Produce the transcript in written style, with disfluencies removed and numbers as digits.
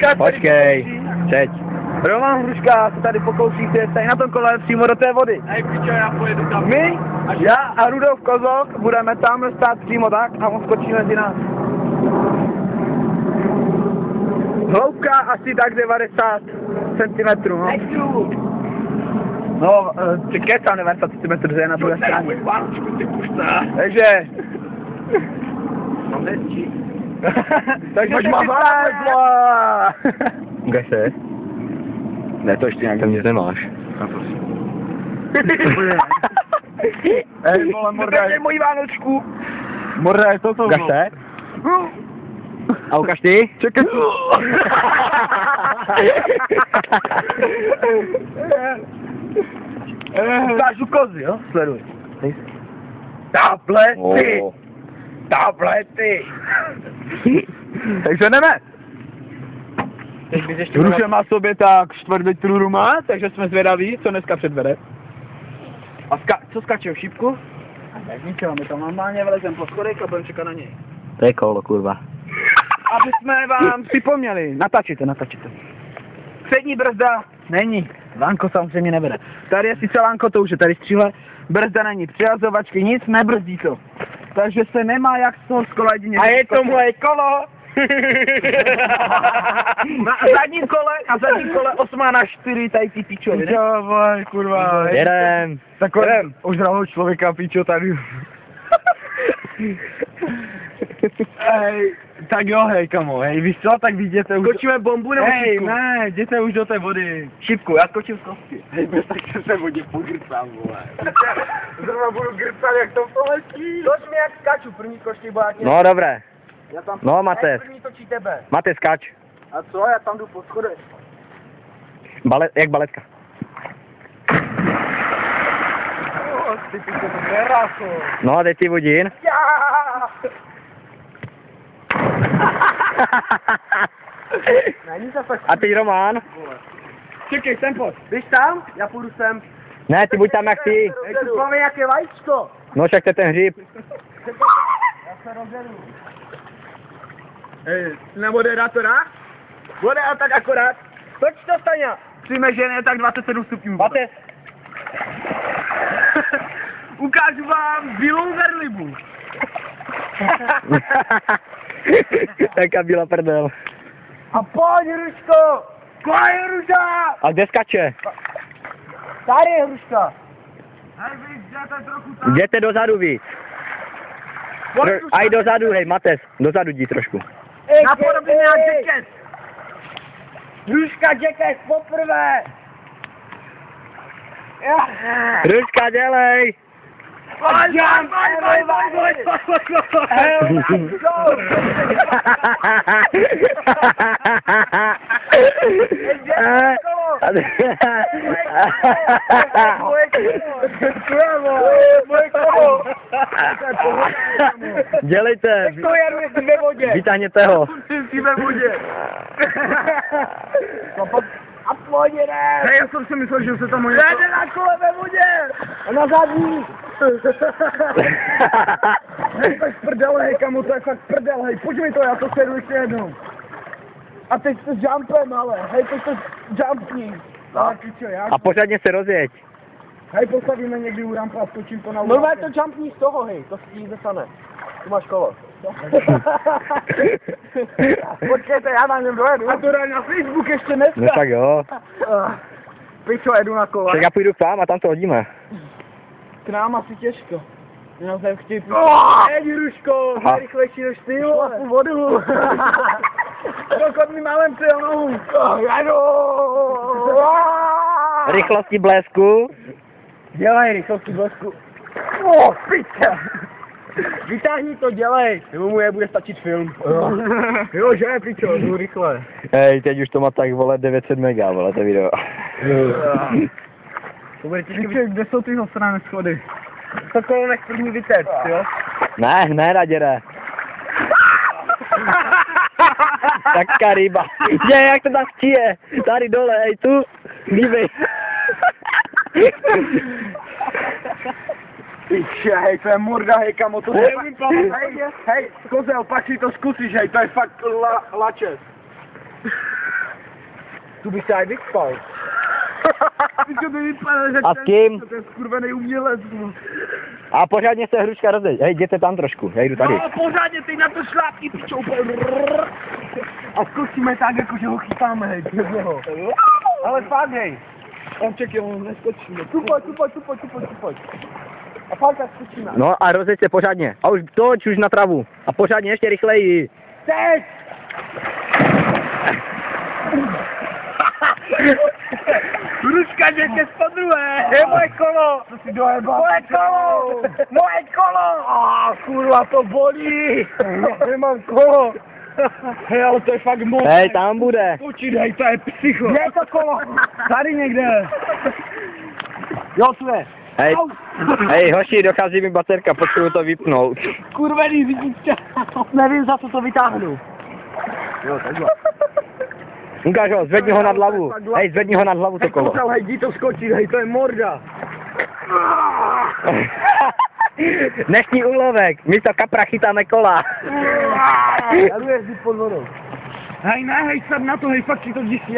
Hruška. Počkej, přeď. Roman Hruška se tady pokouší si tady na tom kole přímo do té vody. Hej, pičo, já pojedu tam. My, já a Rudolf Kozok budeme tam stát přímo tak a on skočí mezi nás. Hloubka asi tak 90 cm, no. No, ty kecám 90 cm, že je na druhé straně. Takže... Mám hezčí. Takže Pojď, si mama. Ukaž se. Ne, to ještě nějak Tam nic nemáš. Ej, vole, morda je mojí Vánočku. Morda je to, Ukaž se. A ukaž ty. Čekaj. Ukážu kozy, jo? Sleduj. Tablety. Tablety. Takže jdeme. Hruše má sobě tak 4 litrů ruma, takže jsme zvědaví, co dneska předvede. A co skáče v šípku? Tak ničeho, my tam normálně vlezem po schodech a budeme čekat na něj. To je kolo, kurva. Aby jsme vám připomněli, natačíte. Přední brzda není, lánko samozřejmě nebere. Tady je sice lánko, to už je tady stříle, brzda není, přihazovačky, nic nebrzdí to. Takže se nemá jak z toho z kola jedině. A je to moje kolo. Na zadním kole 8/4, tady ty pičovi, ne? Jo, vole, kurva. Jedem. Takové ožralého člověka, pičo, tady. Hej, tak jo, hej, kamo, hej, víš co, tak viděte už... Skočíme bombu nebo Hej, šipku? ne, jděte už do té vody. Šipku, já skočím z kostky. Hej, bez tak se té vodě pogrcám, vole. Zrovna budu grcat, jak to poletí. Toč mi jak skaču, první skočky bojáky. No dobré. Já tam... No, Matej. První točí tebe. Matej, skáč. A co, já tam jdu po schodech. Jak baletka. Ty pičo, to je ráso. No a teď ty vodín. Není to tak. A teď Roman. Čekej, sem pojď. Běž tam, já půjdu sem. Ne, ty buď tam jak ty. Hej, tu máme jaké vajíčko. No však to je ten hříb. Já se rozjedu. Hej, na moderátora? Bude a tak akorát. Toč to, Staňa. Přijme, že je tak 27 stupňů. Matej. Ukážu vám bílou verlibu. Jaká byla prdel. A pojď, Hruško. Pojď, Hruša. A kde skače? Tady je Hruška. Hej, vy jděte trochu tam. Jděte dozadu víc. A i dozadu, hej, Mates, dozadu jdi trošku. Napodobně jak Jackass. Hruška Jackass poprvé. Hruška, dělej! Pojď, Dělejte! ve vodě. Vytáhněte ho. Ve vodě. A pojď, ne. Hej, já jsem si myslel, že se tam moje... Jede na kole ve vodě. A na zadní. Hej, to je prdel, hej, kamo, to je fakt prdel, hej, pojď mi to, já to sedu ještě jednou. A teď to jumpem, ale. Hej, teď to jumpní. Ale pičo, já... A pořádně se rozjeď. Hej, postavíme někdy u rampa a skočím to na Normálně to jumpní z toho, hej, to si zestane. Tu máš kolo. Počkejte, já na něm dojedu. A to dá na Facebook ještě dneska. No tak jo. Pičo, jedu na kole. Tak já půjdu k vám a tam to hodíme. K nám asi těžko. Já jsem chtěl Jeď, Ruško, Aha. rychlejší než ty, vole. Šlapu vodu. Dokot mi málem přijel nohu. Jedu. Rychlosti blesku. Dělej rychlosti blesku. Piče. Vytáhni to, dělej. Nebo mu bude stačit film. Jo, že, pičo, jdu rychle. Hej, teď už to má tak, vole, 900 mega, vole, to video. To bude těžké. Piče, kde jsou ty strané schody? To kolo nech první vytec, jo? Ne, Raděre. Taká ryba. Je, jak to tam chtěje. Tady dole, hej, tu. Dívej. Piče, hej, to je morda, hej, kamo, to je hej, kozel, pak si to zkusíš, hej, to je fakt lačes. Tu by se aj vyspal. Ty to by vypadalo, že A s kým? To je skurvený umělec. A pořádně se hruška rozděď. Hej, jděte tam trošku, já jdu tady. No, pořádně, teď na to šlápky, pičo, úplně. A skočíme tak, jako že ho chytáme, hej, před něho. Ale fakt, hej. On čekaj, on neskočíme. Tu pojď. A fakt tak skočíme. No a rozjeď se pořádně. A už toč už na travu. A pořádně ještě rychleji. Teď! Ruška, že se spodruhe! Je moje kolo! To si dojebal. Moje kolo! Kurva, to bolí! Nemám kolo! Hej, ale to je fakt moc. Hej, tam bude. Počítaj, to je psycho. Kde je to kolo? Tady někde. Jo, tu je. Hej, hej, hoši, dochází mi baterka, potřebuji to vypnout. Kurvený řidiče. Nevím, za co to vytáhnu. Jo, takhle. Ukáž ho, zvedni ho nad hlavu. Hej, zvedni ho nad hlavu to kolo. Hej, jdi to skočit, hej, to je morda. Dnešní úlovek, místo kapra chytáme kola. Já jdu jezdit pod vodou. Hej, ne, hej, sad na to, hej, fakt si to děsí,